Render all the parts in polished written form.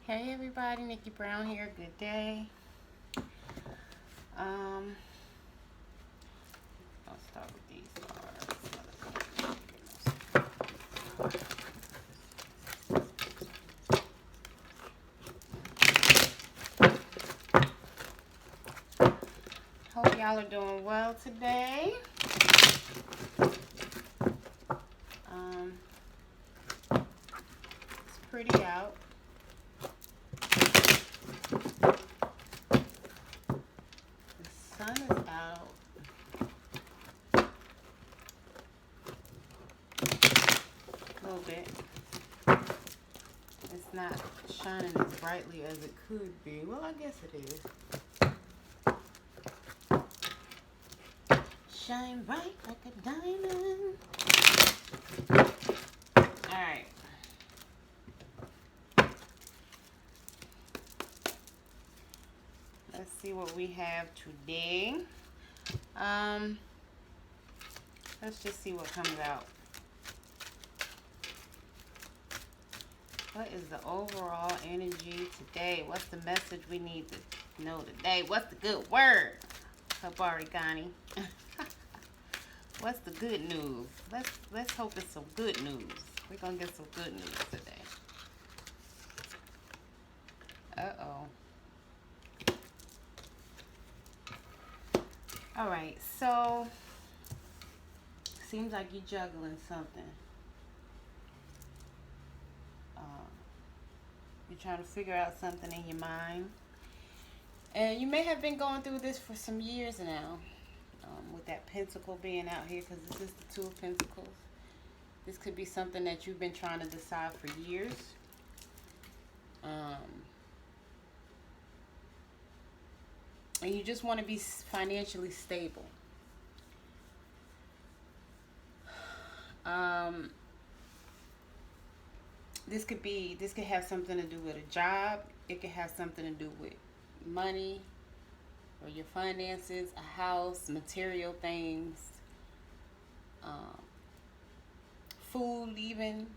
Hey everybody, Nickie Brown here. Good day. I'll start with these cards. Hope y'all are doing well today. It's pretty out. The sun is out. A little bit. It's not shining as brightly as it could be. Well, I guess it is. Shine bright like a diamond. Alright. Let's see what we have today. Let's just see what comes out. What is the overall energy today? What's the message we need to know today? What's the good word? Habari Ghani. What's the good news? Let's hope it's some good news. We're gonna get some good news today. Uh-oh. Alright, so seems like you're juggling something. You're trying to figure out something in your mind. And you may have been going through this for some years now. With that pentacle being out here, because this is the Two of Pentacles. This could be something that you've been trying to decide for years. And you just want to be financially stable. This could have something to do with a job. It could have something to do with money or your finances, a house, material things, food even.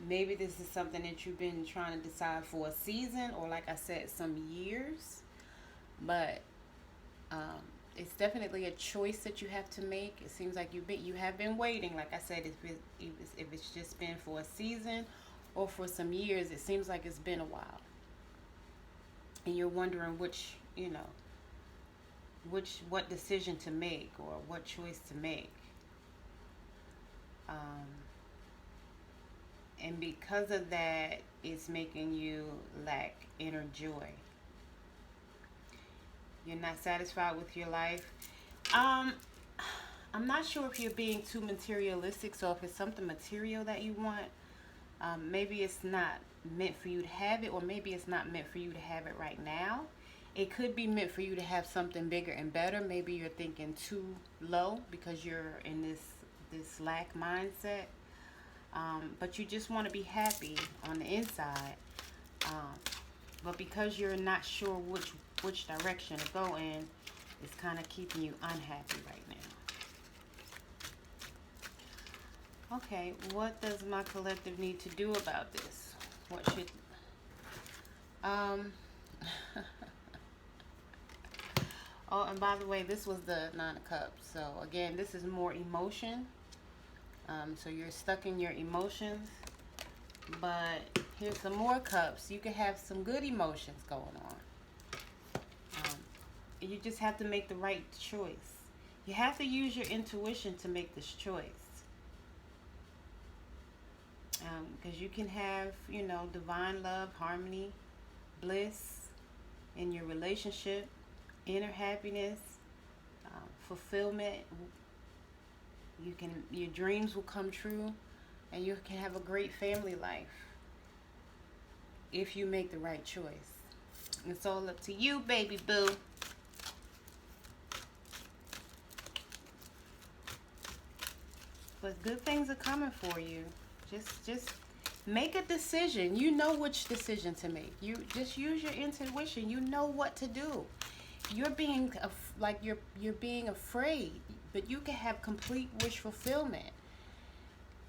Maybe this is something that you've been trying to decide for a season, or like I said, some years. But it's definitely a choice that you have to make. It seems like you have been waiting. Like I said, if it's just been for a season or for some years, it seems like it's been a while. And you're wondering what decision to make or what choice to make. And because of that, it's making you lack inner joy. You're not satisfied with your life. I'm not sure if you're being too materialistic. So if it's something material that you want, maybe it's not meant for you to have it, or maybe it's not meant for you to have it right now. It could be meant for you to have something bigger and better. Maybe you're thinking too low because you're in this lack mindset. But you just want to be happy on the inside. But because you're not sure which direction to go in, it's kind of keeping you unhappy right now. Okay, what does my collective need to do about this? What should... Oh, and by the way, this was the Nine of Cups. So again, this is more emotion. So you're stuck in your emotions. But here's some more cups. You can have some good emotions going on. You just have to make the right choice. You have to use your intuition to make this choice. Because you can have, divine love, harmony, bliss in your relationship, inner happiness, fulfillment. Your dreams will come true, and you can have a great family life if you make the right choice. It's all up to you, baby boo. But good things are coming for you. Just make a decision. You know which decision to make. You just use your intuition. You know what to do. You're being you're being afraid, but you can have complete wish fulfillment.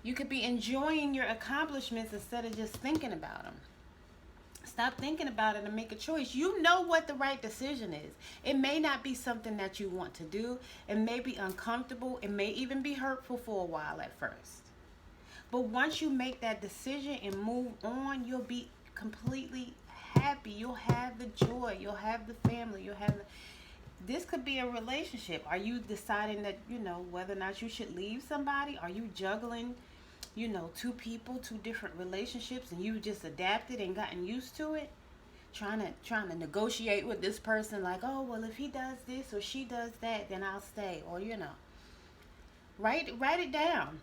You could be enjoying your accomplishments instead of just thinking about them. Stop thinking about it and make a choice. You know what the right decision is. It may not be something that you want to do. It may be uncomfortable. It may even be hurtful for a while at first. But once you make that decision and move on, you'll be completely happy. You'll have the joy. You'll have the family. This could be a relationship. Are you deciding that, whether or not you should leave somebody? Are you juggling, two people, two different relationships, and you just adapted and gotten used to it? Trying to negotiate with this person like, oh, well, if he does this or she does that, then I'll stay. Or, write it down.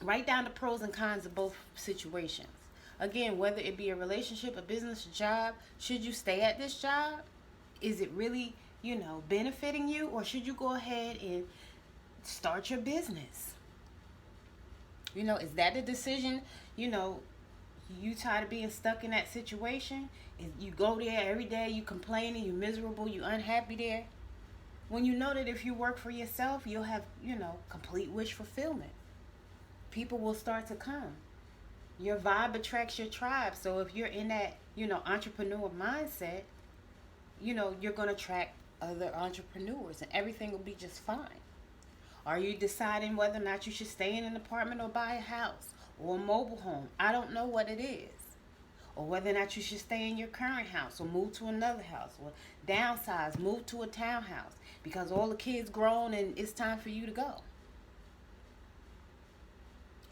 Write down the pros and cons of both situations. Again, whether it be a relationship, a business, a job, should you stay at this job? Is it really, benefiting you? Or should you go ahead and start your business? Is that the decision? You tired of being stuck in that situation? You go there every day, you complaining, you miserable, you unhappy there. When you know that if you work for yourself, you'll have, complete wish fulfillment. People will start to come. Your vibe attracts your tribe. So if you're in that, entrepreneur mindset, you're going to attract other entrepreneurs and everything will be just fine. Are you deciding whether or not you should stay in an apartment or buy a house or a mobile home? I don't know what it is. Or whether or not you should stay in your current house or move to another house or downsize, move to a townhouse because all the kids grown and it's time for you to go.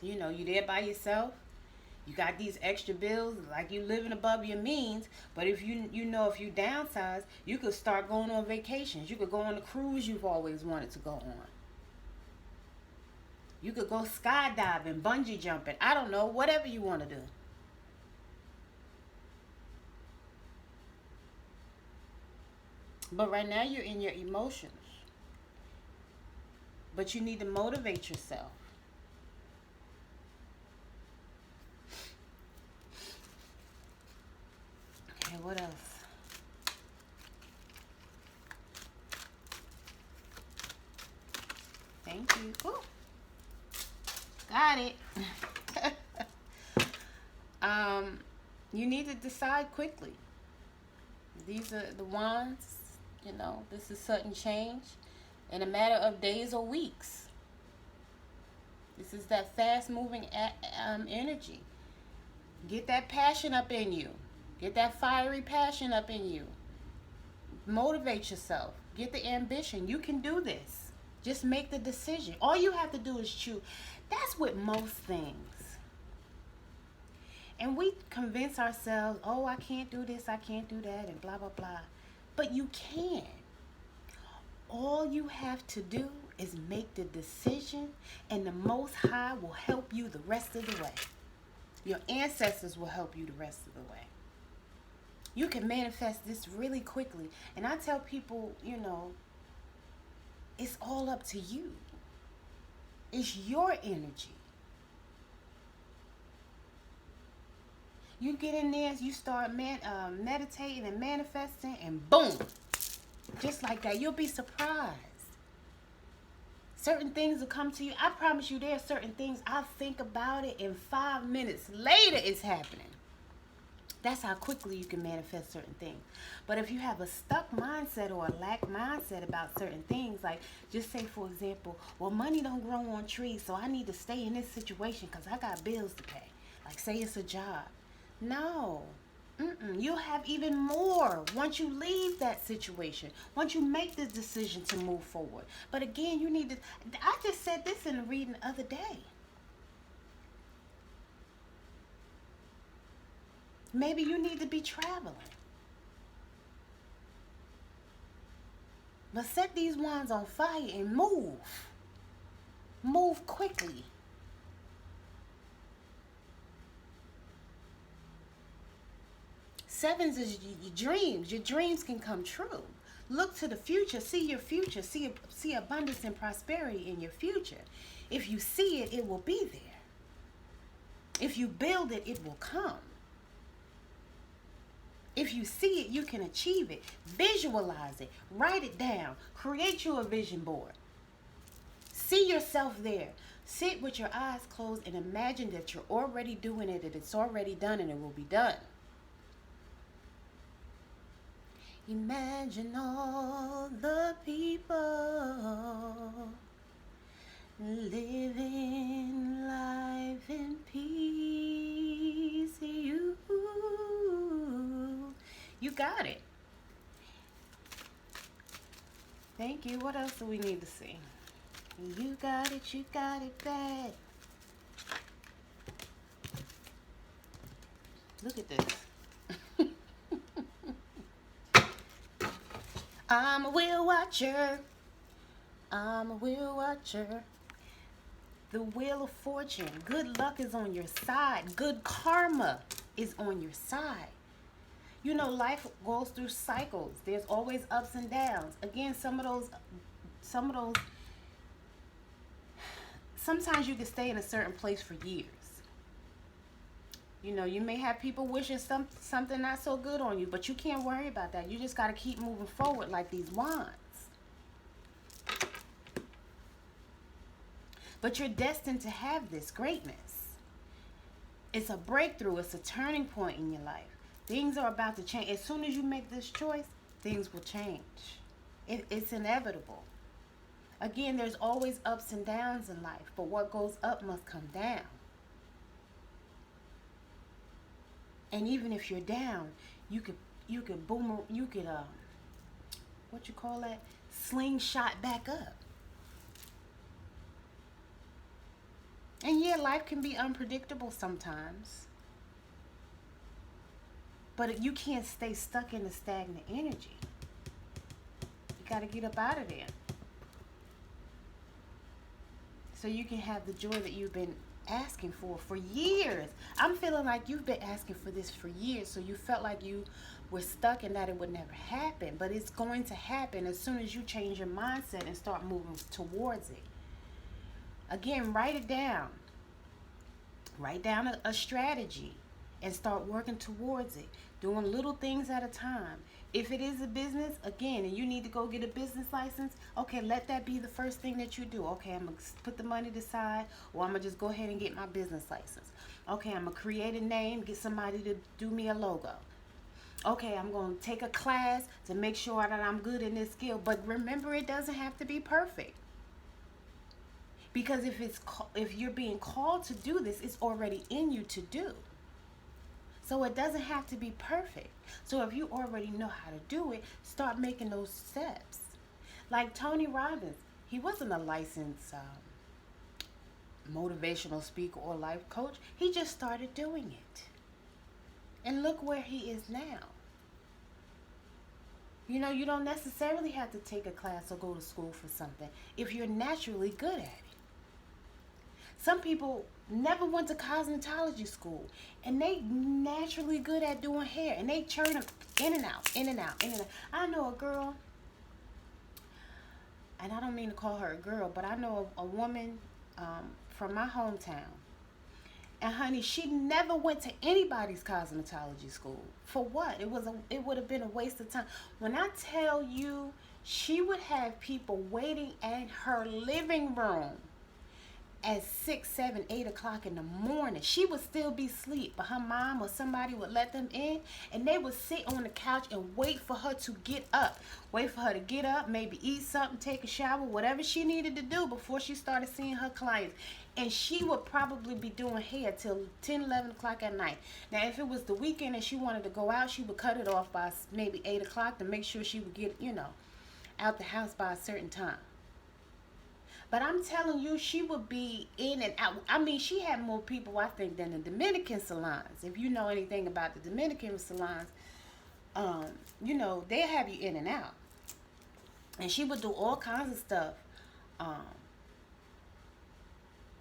You there by yourself. You got these extra bills, like you living above your means. But if you downsize, you could start going on vacations. You could go on a cruise you've always wanted to go on. You could go skydiving, bungee jumping. I don't know, whatever you want to do. But right now you're in your emotions. But you need to motivate yourself. Okay, what else? Thank you. Ooh. Got it. You need to decide quickly. These are the ones, this is sudden change in a matter of days or weeks. This is that fast moving energy. Get that passion up in you. Get that fiery passion up in you. Motivate yourself. Get the ambition. You can do this. Just make the decision. All you have to do is choose. That's with most things. And we convince ourselves, oh, I can't do this, I can't do that, and blah, blah, blah. But you can. All you have to do is make the decision, and the Most High will help you the rest of the way. Your ancestors will help you the rest of the way. You can manifest this really quickly. And I tell people, it's all up to you. It's your energy. You get in there, you start meditating and manifesting, and boom. Just like that. You'll be surprised. Certain things will come to you. I promise you there are certain things I'll think about it, and 5 minutes later it's happening. That's how quickly you can manifest certain things. But if you have a stuck mindset or a lack mindset about certain things, like just say, for example, well, money don't grow on trees, so I need to stay in this situation because I got bills to pay. Like say it's a job. No. You'll have even more once you leave that situation, once you make the decision to move forward. But again, you need to, I just said this in a reading the other day. Maybe you need to be traveling. But set these ones on fire and move. Move quickly. Sevens is your dreams. Your dreams can come true. Look to the future. See your future. See abundance and prosperity in your future. If you see it, it will be there. If you build it, it will come. If you see it, you can achieve it. Visualize it. Write it down. Create you a vision board. See yourself there. Sit with your eyes closed and imagine that you're already doing it, that it's already done, and it will be done. Imagine all the people living life in peace. You got it. Thank you. What else do we need to see? You got it bad. Look at this. I'm a wheel watcher. I'm a wheel watcher. The wheel of fortune. Good luck is on your side. Good karma is on your side. You know, life goes through cycles. There's always ups and downs. Again, some of those, sometimes you can stay in a certain place for years. You know, you may have people wishing something not so good on you, but you can't worry about that. You just got to keep moving forward like these wands. But you're destined to have this greatness. It's a breakthrough. It's a turning point in your life. Things are about to change. As soon as you make this choice, things will change. It's inevitable. Again, there's always ups and downs in life, but what goes up must come down. And even if you're down, you could what you call that? Slingshot back up. And yeah, life can be unpredictable sometimes. But you can't stay stuck in the stagnant energy. You got to get up out of there. So you can have the joy that you've been asking for years. I'm feeling like you've been asking for this for years. So you felt like you were stuck and that it would never happen. But it's going to happen as soon as you change your mindset and start moving towards it. Again, write it down. Write down a strategy and start working towards it. Doing little things at a time. If it is a business, again, and you need to go get a business license, okay, let that be the first thing that you do. Okay, I'm going to put the money aside, or I'm going to just go ahead and get my business license. Okay, I'm going to create a name, get somebody to do me a logo. Okay, I'm going to take a class to make sure that I'm good in this skill. But remember, it doesn't have to be perfect. Because if you're being called to do this, it's already in you to do. So it doesn't have to be perfect. So if you already know how to do it, start making those steps. Like Tony Robbins, he wasn't a licensed motivational speaker or life coach. He just started doing it. And look where he is now. You know, you don't necessarily have to take a class or go to school for something if you're naturally good at it. Some people never went to cosmetology school, and they naturally good at doing hair, and they churn them in and out, in and out, in and out. I know a girl, and I don't mean to call her a girl, but I know a woman from my hometown. And honey, she never went to anybody's cosmetology school. For what? It would have been a waste of time. When I tell you, she would have people waiting in her living room at 6, 7, 8 o'clock in the morning. She would still be asleep, but her mom or somebody would let them in, and they would sit on the couch and wait for her to get up. Wait for her to get up, maybe eat something, take a shower, whatever she needed to do before she started seeing her clients. And she would probably be doing hair till 10, 11 o'clock at night. Now, if it was the weekend and she wanted to go out, she would cut it off by maybe 8 o'clock to make sure she would get, out the house by a certain time. But I'm telling you, she would be in and out. I mean, she had more people, I think, than the Dominican salons. If you know anything about the Dominican salons, they'll have you in and out. And she would do all kinds of stuff.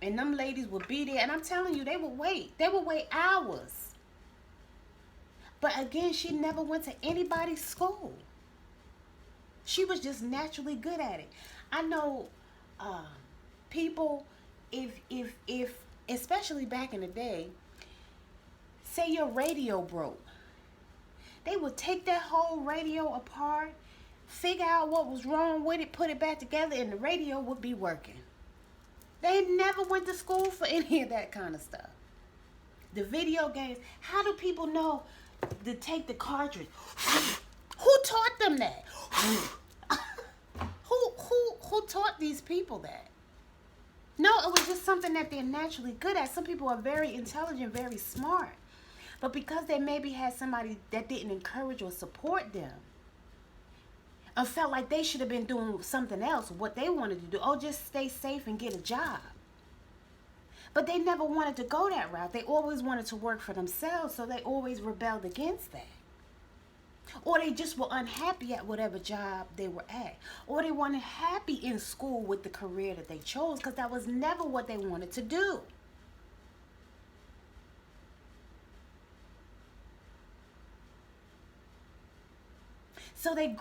And them ladies would be there. And I'm telling you, they would wait. They would wait hours. But again, she never went to anybody's school. She was just naturally good at it. I know people, if especially back in the day, say your radio broke, they would take that whole radio apart, figure out what was wrong with it, put it back together, and the radio would be working. They never went to school for any of that kind of stuff. The video games, how do people know to take the cartridge? Who taught them that? who taught these people that? No, it was just something that they're naturally good at. Some people are very intelligent, very smart. But because they maybe had somebody that didn't encourage or support them, and felt like they should have been doing something else, what they wanted to do, oh, just stay safe and get a job. But they never wanted to go that route. They always wanted to work for themselves, so they always rebelled against that. Or they just were unhappy at whatever job they were at. Or they weren't happy in school with the career that they chose because that was never what they wanted to do. So that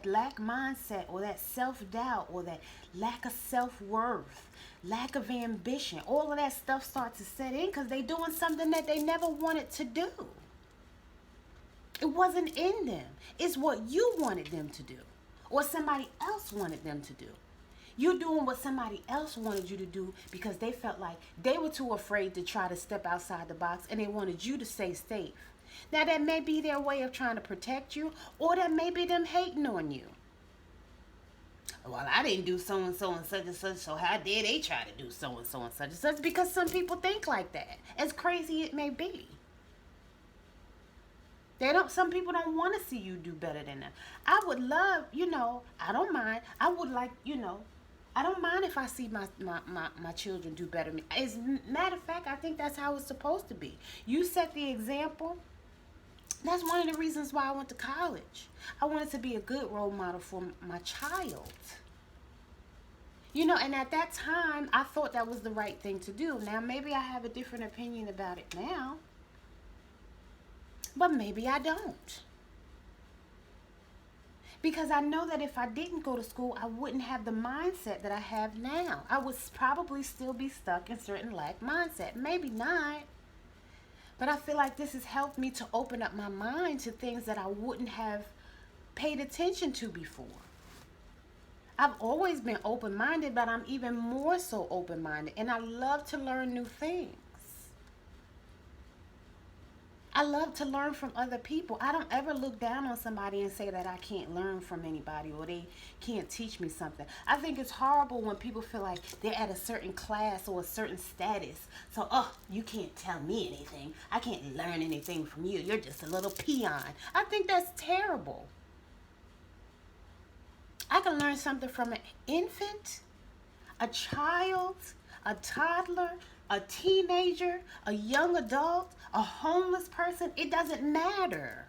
lack mindset or that self-doubt or that lack of self-worth, lack of ambition, all of that stuff starts to set in because they're doing something that they never wanted to do. It wasn't in them. It's what you wanted them to do or somebody else wanted them to do. You're doing what somebody else wanted you to do because they felt like they were too afraid to try to step outside the box and they wanted you to stay safe. Now, that may be their way of trying to protect you, or that may be them hating on you. Well, I didn't do so-and-so and such and such, so how dare they try to do so-and-so and such and such? Because some people think like that, as crazy it may be. Some people don't want to see you do better than them. I would love, I don't mind. I would like, I don't mind if I see my children do better than me. As a matter of fact, I think that's how it's supposed to be. You set the example. That's one of the reasons why I went to college. I wanted to be a good role model for my child. And at that time, I thought that was the right thing to do. Now, maybe I have a different opinion about it now. But maybe I don't. Because I know that if I didn't go to school, I wouldn't have the mindset that I have now. I would probably still be stuck in certain lack mindset. Maybe not. But I feel like this has helped me to open up my mind to things that I wouldn't have paid attention to before. I've always been open-minded, but I'm even more so open-minded. And I love to learn new things. I love to learn from other people. I don't ever look down on somebody and say that I can't learn from anybody or they can't teach me something. I think it's horrible when people feel like they're at a certain class or a certain status. So, you can't tell me anything. I can't learn anything from you. You're just a little peon. I think that's terrible. I can learn something from an infant, a child, a toddler, a teenager, a young adult, a homeless person. It doesn't matter.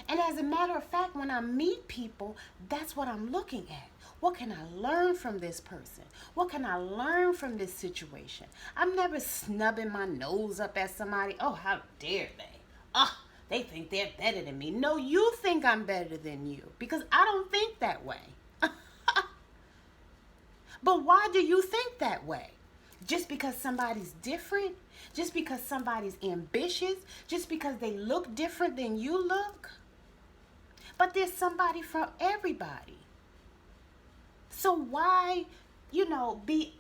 And as a matter of fact, when I meet people, that's what I'm looking at. What can I learn from this person? What can I learn from this situation? I'm never snubbing my nose up at somebody. Oh, how dare they? They think they're better than me. No, you think I'm better than you because I don't think that way. But why do you think that way? Just because somebody's different? Just because somebody's ambitious? Just because they look different than you look? But there's somebody for everybody. So why, be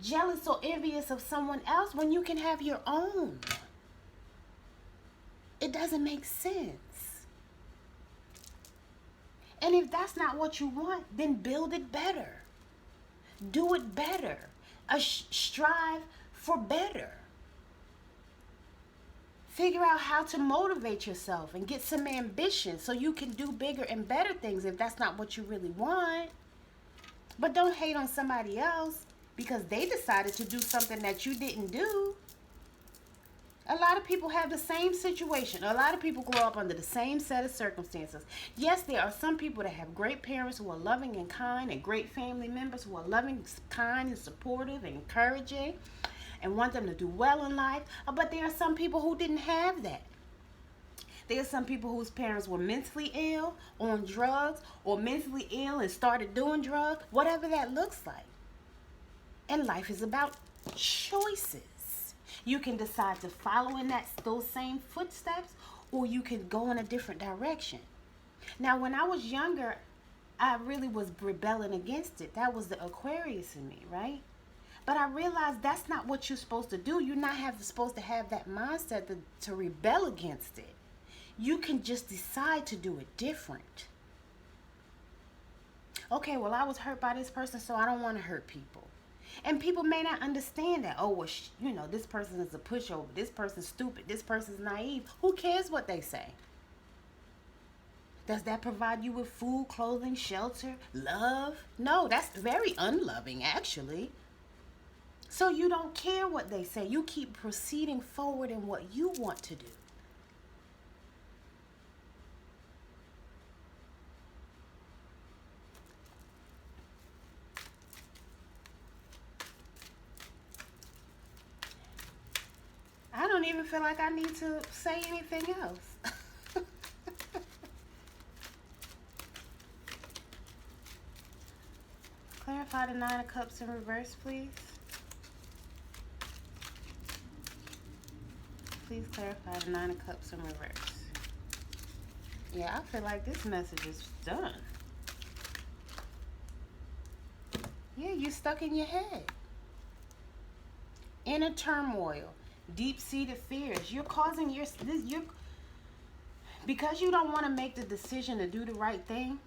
jealous or envious of someone else when you can have your own? It doesn't make sense. And if that's not what you want, then build it better. Do it better. Strive for better. Figure out how to motivate yourself and get some ambition so you can do bigger and better things if that's not what you really want. But don't hate on somebody else because they decided to do something that you didn't do. A lot of people have the same situation. A lot of people grow up under the same set of circumstances. Yes, there are some people that have great parents who are loving and kind and great family members who are loving, kind, and supportive and encouraging and want them to do well in life. But there are some people who didn't have that. There are some people whose parents were mentally ill, on drugs, or mentally ill and started doing drugs, whatever that looks like. And life is about choices. You can decide to follow in those same footsteps, or you can go in a different direction. Now, when I was younger, I really was rebelling against it. That was the Aquarius in me, right? But I realized that's not what you're supposed to do. You're not supposed to have that mindset to rebel against it. You can just decide to do it different. Okay, well, I was hurt by this person, so I don't want to hurt people. And people may not understand that. Oh, well, this person is a pushover. This person's stupid. This person's naive. Who cares what they say? Does that provide you with food, clothing, shelter, love? No, that's very unloving, actually. So you don't care what they say. You keep proceeding forward in what you want to do. I don't even feel like I need to say anything else. Clarify the Nine of Cups in reverse, please. Please clarify the Nine of Cups in reverse. Yeah, I feel like this message is done. Yeah, you're stuck in your head. Inner turmoil. Deep-seated fears. You're causing because you don't want to make the decision to do the right thing.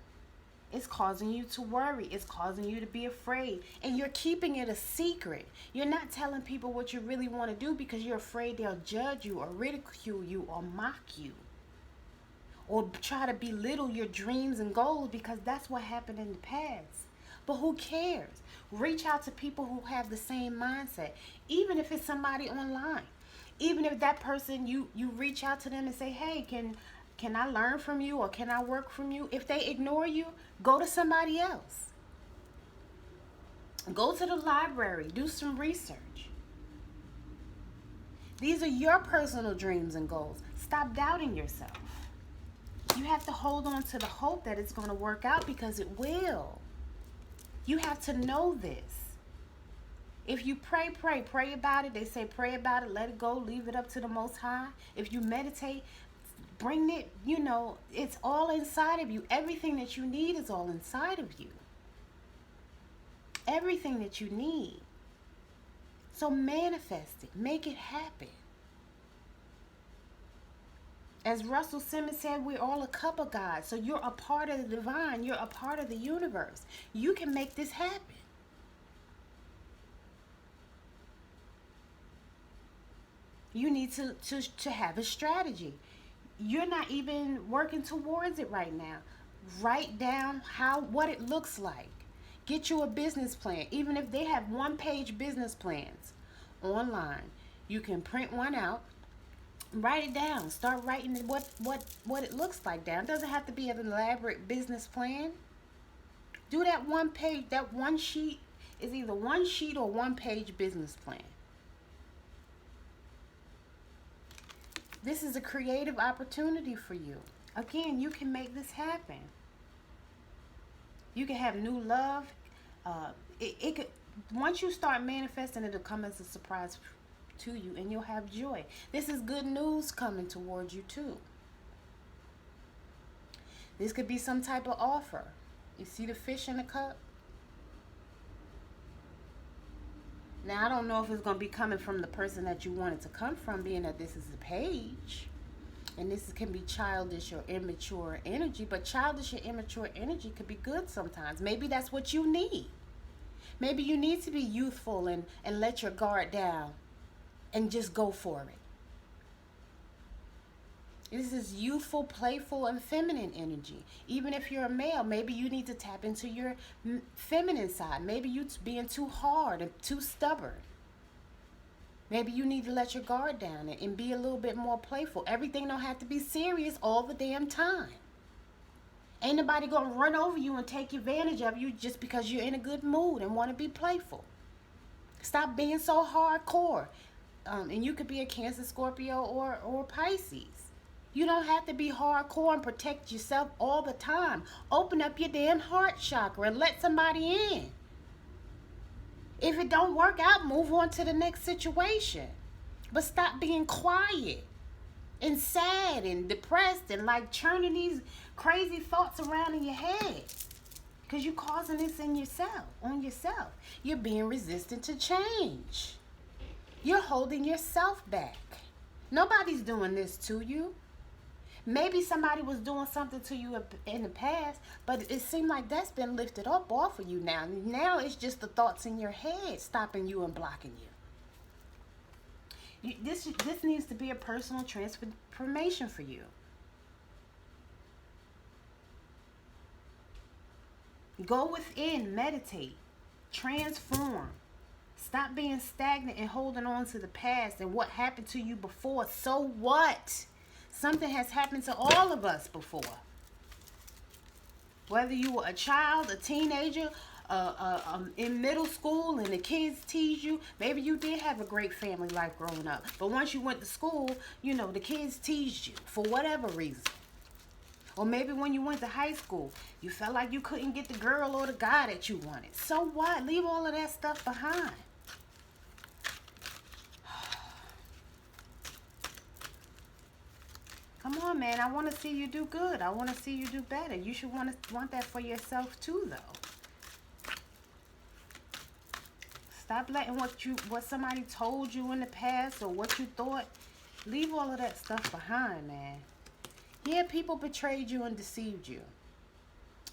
It's causing you to worry. It's causing you to be afraid. And you're keeping it a secret. You're not telling people what you really want to do because you're afraid they'll judge you or ridicule you or mock you. Or try to belittle your dreams and goals because that's what happened in the past. But who cares? Reach out to people who have the same mindset. Even if it's somebody online. Even if that person, you reach out to them and say, hey, can I learn from you or can I work from you? If they ignore you, go to somebody else. Go to the library. Do some research. These are your personal dreams and goals. Stop doubting yourself. You have to hold on to the hope that it's going to work out because it will. You have to know this. If you pray about it. They say pray about it, let it go, leave it up to the Most High. If you meditate, bring it, it's all inside of you. Everything that you need is all inside of you. Everything that you need. So manifest it. Make it happen. As Russell Simmons said, we're all a cup of God. So you're a part of the divine. You're a part of the universe. You can make this happen. You need to have a strategy. You're not even working towards it right now. Write down what it looks like. Get you a business plan. Even if they have one-page business plans online, you can print one out. Write it down. Start writing what it looks like down. It doesn't have to be an elaborate business plan. Do that one page. That one sheet is either one sheet or one-page business plan. This is a creative opportunity for you. Again, you can make this happen. You can have new love. It could, once you start manifesting, it'll come as a surprise to you and you'll have joy. This is good news coming towards you too. This could be some type of offer. You see the fish in the cup? Now, I don't know if it's going to be coming from the person that you want it to come from, being that this is a page. And this can be childish or immature energy. But childish or immature energy could be good sometimes. Maybe that's what you need. Maybe you need to be youthful and let your guard down and just go for it. This is youthful, playful, and feminine energy. Even if you're a male, maybe you need to tap into your feminine side. Maybe you're being too hard and too stubborn. Maybe you need to let your guard down and be a little bit more playful. Everything don't have to be serious all the damn time. Ain't nobody going to run over you and take advantage of you just because you're in a good mood and want to be playful. Stop being so hardcore. And you could be a Cancer, Scorpio, or Pisces. You don't have to be hardcore and protect yourself all the time. Open up your damn heart chakra and let somebody in. If it don't work out, move on to the next situation. But stop being quiet and sad and depressed and like churning these crazy thoughts around in your head. Because you're causing this in yourself, on yourself. You're being resistant to change. You're holding yourself back. Nobody's doing this to you. Maybe somebody was doing something to you in the past, but it seemed like that's been lifted up off of you now. Now it's just the thoughts in your head stopping you and blocking you. This needs to be a personal transformation for you. Go within, meditate, transform. Stop being stagnant and holding on to the past and what happened to you before. So what? Something has happened to all of us before. Whether you were a child, a teenager, in middle school and the kids teased you. Maybe you did have a great family life growing up. But once you went to school, the kids teased you for whatever reason. Or maybe when you went to high school, you felt like you couldn't get the girl or the guy that you wanted. So what? Leave all of that stuff behind. Come on, man. I want to see you do good. I want to see you do better. You should want that for yourself too, though. Stop letting what somebody told you in the past or what you thought. Leave all of that stuff behind, man. Yeah, people betrayed you and deceived you.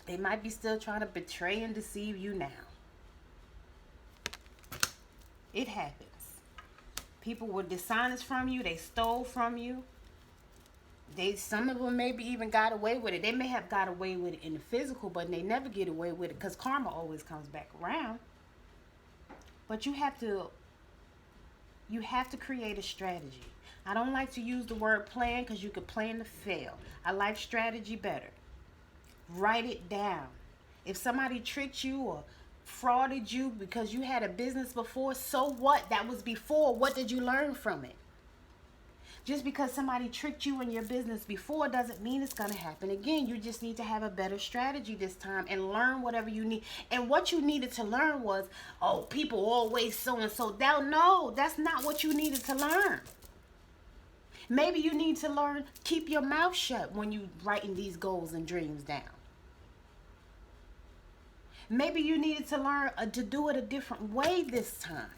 They might be still trying to betray and deceive you now. It happens. People were dishonest from you. They stole from you. Some of them maybe even got away with it. They may have got away with it in the physical, but they never get away with it because karma always comes back around. But you have to create a strategy. I don't like to use the word plan because you could plan to fail. I like strategy better. Write it down. If somebody tricked you or frauded you because you had a business before, so what? That was before. What did you learn from it? Just because somebody tricked you in your business before doesn't mean it's going to happen again. You just need to have a better strategy this time and learn whatever you need. And what you needed to learn was, people always so-and-so. No, that's not what you needed to learn. Maybe you need to learn, keep your mouth shut when you writing these goals and dreams down. Maybe you needed to learn to do it a different way this time.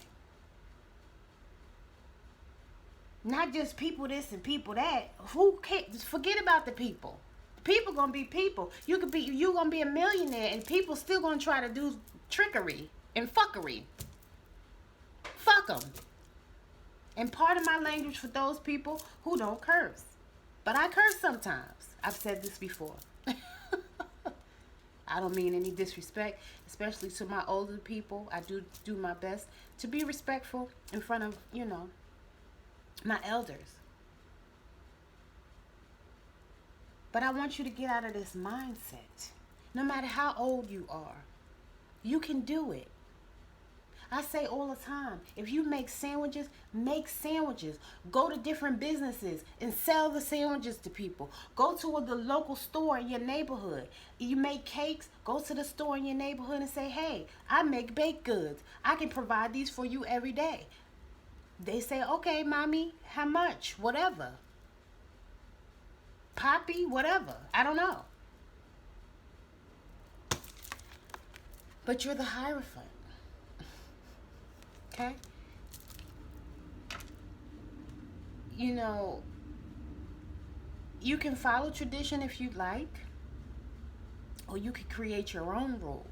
Not just people this and people that. Who cares? Forget about the people. People gonna be people. You gonna be a millionaire and people still gonna try to do trickery and fuckery. Fuck them. And part of my language for those people who don't curse. But I curse sometimes. I've said this before. I don't mean any disrespect, especially to my older people. I do my best to be respectful in front of, my elders. But I want you to get out of this mindset. No matter how old you are, you can do it. I say all the time, if you make sandwiches, make sandwiches. Go to different businesses and sell the sandwiches to people. Go to the local store in your neighborhood. You make cakes, go to the store in your neighborhood and say, hey, I make baked goods. I can provide these for you every day. They say, okay, mommy, how much? Whatever. Poppy, whatever. I don't know. But you're the Hierophant. Okay? You can follow tradition if you'd like, or you could create your own rules.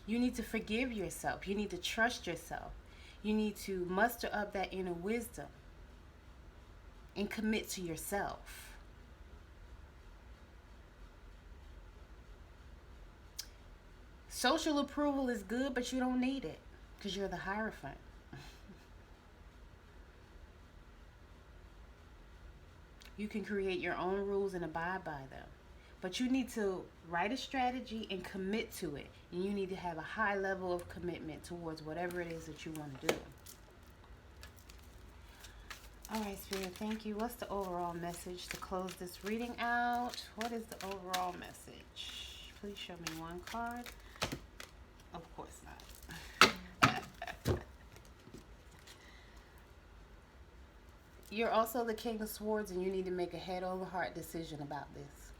You need to forgive yourself. You need to trust yourself. You need to muster up that inner wisdom and commit to yourself. Social approval is good, but you don't need it because you're the Hierophant. You can create your own rules and abide by them. But you need to write a strategy and commit to it. And you need to have a high level of commitment towards whatever it is that you want to do. All right, Spirit, thank you. What's the overall message to close this reading out? What is the overall message? Please show me one card. Of course not. You're also the King of Swords, and you need to make a head over heart decision about this.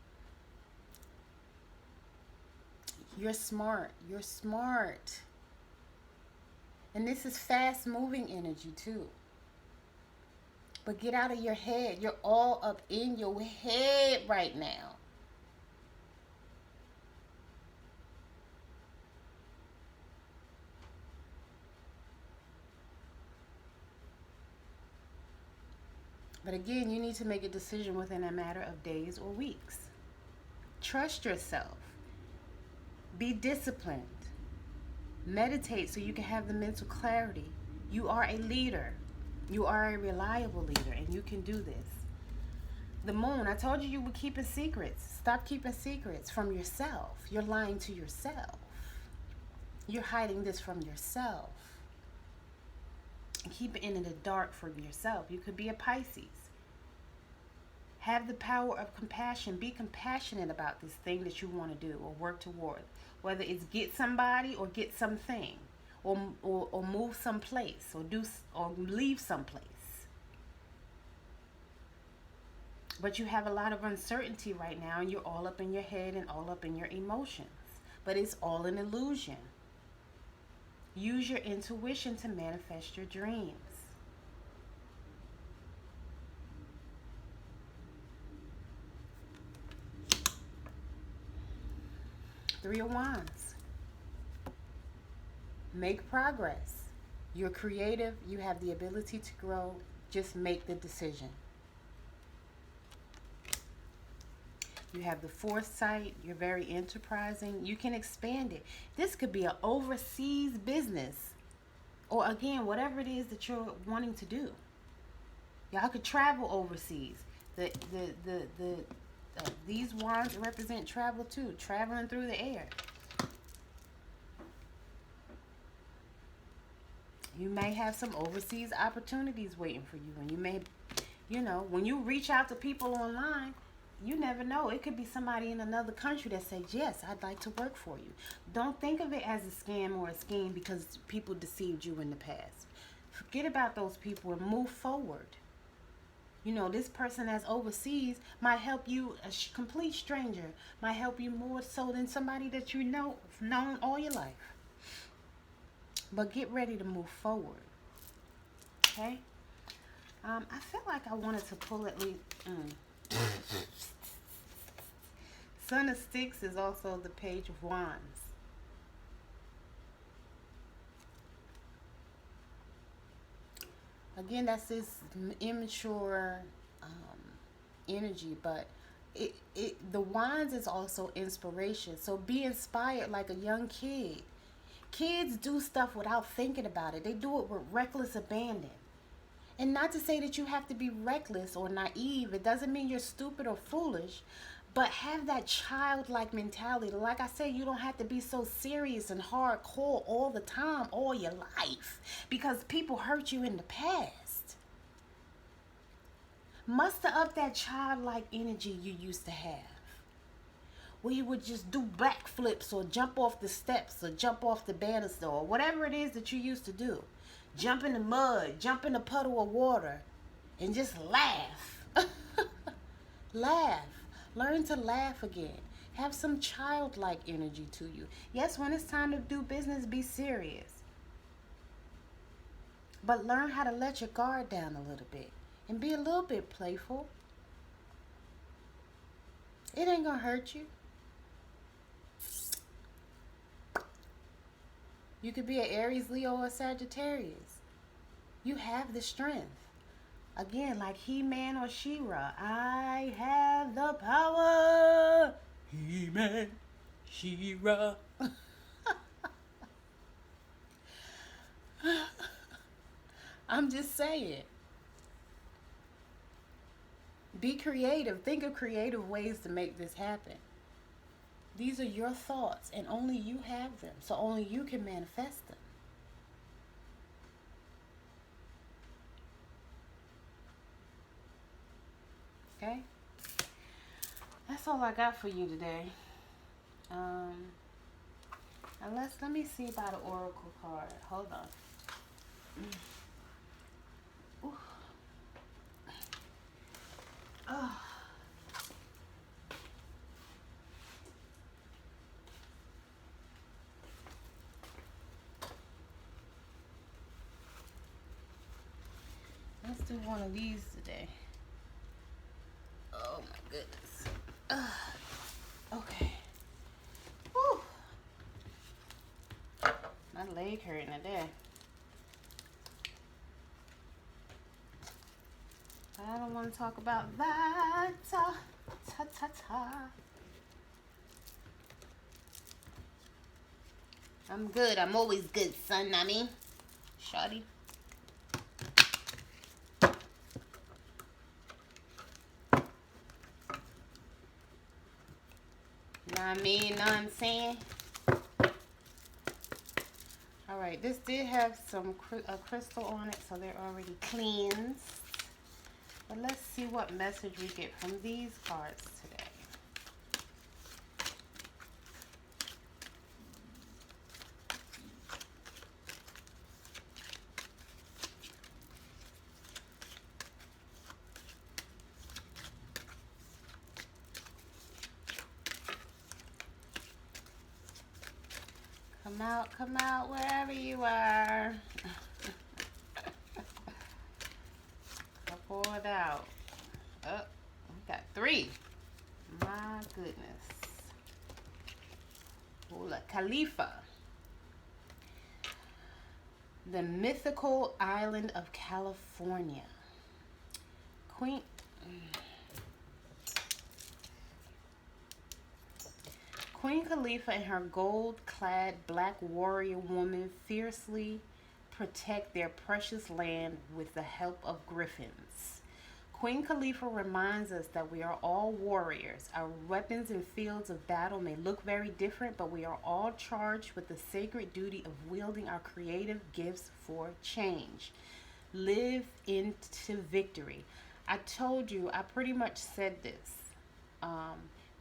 You're smart. You're smart. And this is fast moving energy too. But get out of your head. You're all up in your head right now. But again, you need to make a decision within a matter of days or weeks. Trust yourself. Be disciplined. Meditate so you can have the mental clarity. You are a leader. You are a reliable leader, and you can do this. The moon, I told you you were keeping secrets. Stop keeping secrets from yourself. You're lying to yourself. You're hiding this from yourself. And keep it in the dark from yourself. You could be a Pisces. Have the power of compassion. Be compassionate about this thing that you want to do or work toward. Whether it's get somebody or get something, or move someplace, or leave someplace. But you have a lot of uncertainty right now, and you're all up in your head and all up in your emotions. But it's all an illusion. Use your intuition to manifest your dreams. Three of Wands. Make progress. You're creative. You have the ability to grow. Just make the decision. You have the foresight. You're very enterprising. You can expand it. This could be an overseas business. Or again, whatever it is that you're wanting to do. Y'all could travel overseas. These wands represent travel too. Traveling through the air. You may have some overseas opportunities waiting for you. And you may, when you reach out to people online, you never know. It could be somebody in another country that says, yes, I'd like to work for you. Don't think of it as a scam or a scheme because people deceived you in the past. Forget about those people and move forward. This person that's overseas might help you, a complete stranger, might help you more so than somebody that known all your life. But get ready to move forward. Okay? I feel like I wanted to pull at least... Son of Sticks is also the Page of Wands. Again, that's this immature energy, but the wands is also inspiration. So be inspired like a young kid. Kids do stuff without thinking about it. They do it with reckless abandon. And not to say that you have to be reckless or naive. It doesn't mean you're stupid or foolish. But have that childlike mentality. Like I said, you don't have to be so serious and hardcore all the time, all your life. Because people hurt you in the past. Muster up that childlike energy you used to have. Where you would just do backflips or jump off the steps or jump off the banister or whatever it is that you used to do. Jump in the mud, jump in a puddle of water, and just laugh. Laugh. Learn to laugh again. Have some childlike energy to you. Yes, when it's time to do business, be serious. But learn how to let your guard down a little bit and be a little bit playful. It ain't gonna hurt you. You could be an Aries, Leo, or Sagittarius. You have the strength. Again, like He-Man or She-Ra, I have the power. He-Man, She-Ra. I'm just saying. Be creative. Think of creative ways to make this happen. These are your thoughts, and only you have them. So only you can manifest them. Okay? That's all I got for you today. Let me see about the oracle card. Hold on. Oh. do one of these today. Oh my goodness. Okay. Whew. My leg hurting today. I don't want to talk about that. Ta ta ta. I'm good. I'm always good, son. Nami. Shawty. Know what I mean? Know what I'm saying? Alright, this did have some crystal on it, so they're already cleansed. But let's see what message we get from these cards today. Come out wherever you are. I poured out. Oh, we got 3. My goodness. Ola Khalifa. The mythical island of California. Queen Khalifa and her gold-clad black warrior woman fiercely protect their precious land with the help of griffins. Queen Khalifa reminds us that we are all warriors. Our weapons and fields of battle may look very different, but we are all charged with the sacred duty of wielding our creative gifts for change. Live into victory. I told you, I pretty much said this.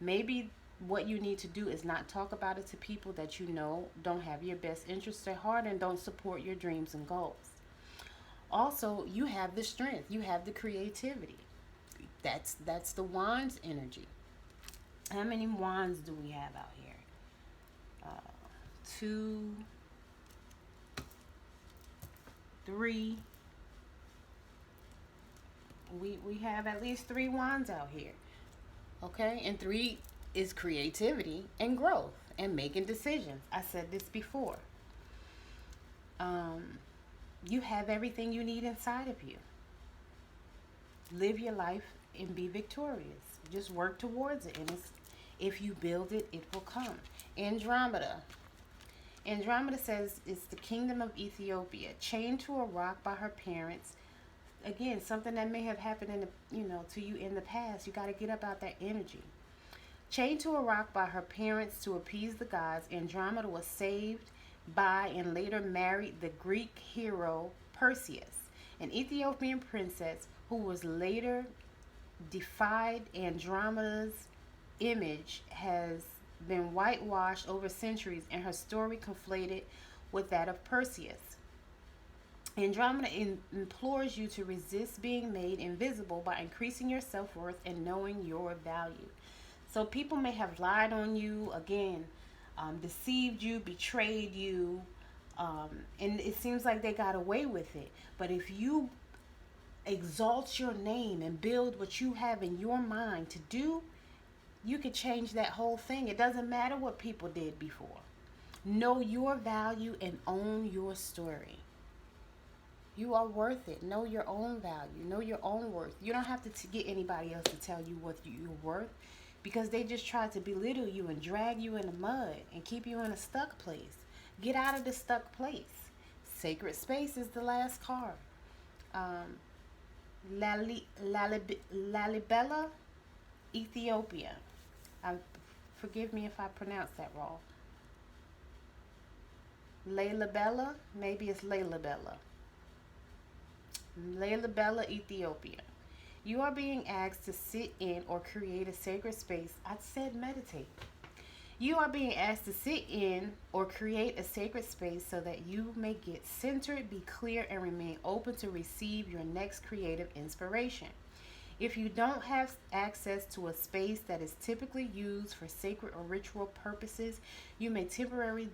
Maybe what you need to do is not talk about it to people that you know don't have your best interests at heart and don't support your dreams and goals. Also, you have the strength. You have the creativity. That's the wands energy. How many wands do we have out here? 2, 3. We have at least 3 wands out here. Okay? And 3 is creativity and growth and making decisions. I said this before. You have everything you need inside of you. Live your life and be victorious. Just work towards it. And if you build it, it will come. Andromeda. Andromeda says it's the kingdom of Ethiopia, chained to a rock by her parents. Again, something that may have happened to you in the past. You got to get up out that energy. Chained to a rock by her parents to appease the gods, Andromeda was saved by and later married the Greek hero Perseus, an Ethiopian princess who was later defied. Andromeda's image has been whitewashed over centuries and her story conflated with that of Perseus. Andromeda implores you to resist being made invisible by increasing your self-worth and knowing your value. So people may have lied on you, again, deceived you, betrayed you, and it seems like they got away with it. But if you exalt your name and build what you have in your mind to do, you can change that whole thing. It doesn't matter what people did before. Know your value and own your story. You are worth it. Know your own value. Know your own worth. You don't have to get anybody else to tell you what you're worth, because they just try to belittle you and drag you in the mud and keep you in a stuck place. Get out of the stuck place. Sacred space is the last card. Lalibela, Ethiopia. Forgive me if I pronounce that wrong. Lalibela, maybe it's Lalibela. Lalibela, Ethiopia. You are being asked to sit in or create a sacred space. I said meditate. You are being asked to sit in or create a sacred space so that you may get centered, be clear, and remain open to receive your next creative inspiration. If you don't have access to a space that is typically used for sacred or ritual purposes, you may temporarily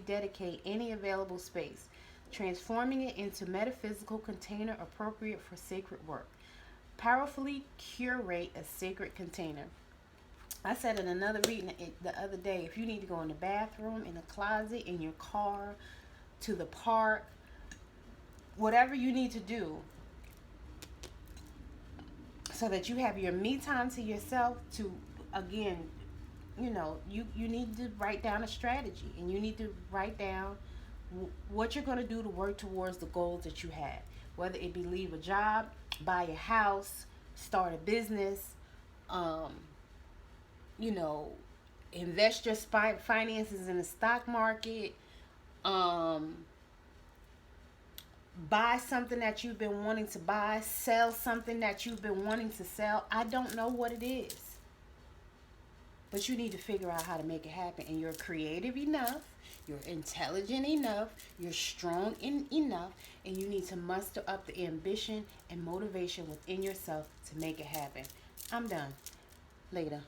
dedicate any available space. transforming it into metaphysical container appropriate for sacred work. Powerfully curate a sacred container. I said in another reading the other day, if you need to go in the bathroom, in the closet, in your car, to the park, whatever you need to do so that you have your me time to yourself to, again, you need to write down a strategy, and you need to write down what you're going to do to work towards the goals that you have, whether it be leave a job, buy a house, start a business, you know, invest your finances in the stock market, buy something that you've been wanting to buy, sell something that you've been wanting to sell. I don't know what it is, but you need to figure out how to make it happen. And you're creative enough, you're intelligent enough, you're strong enough, and you need to muster up the ambition and motivation within yourself to make it happen. I'm done. Later.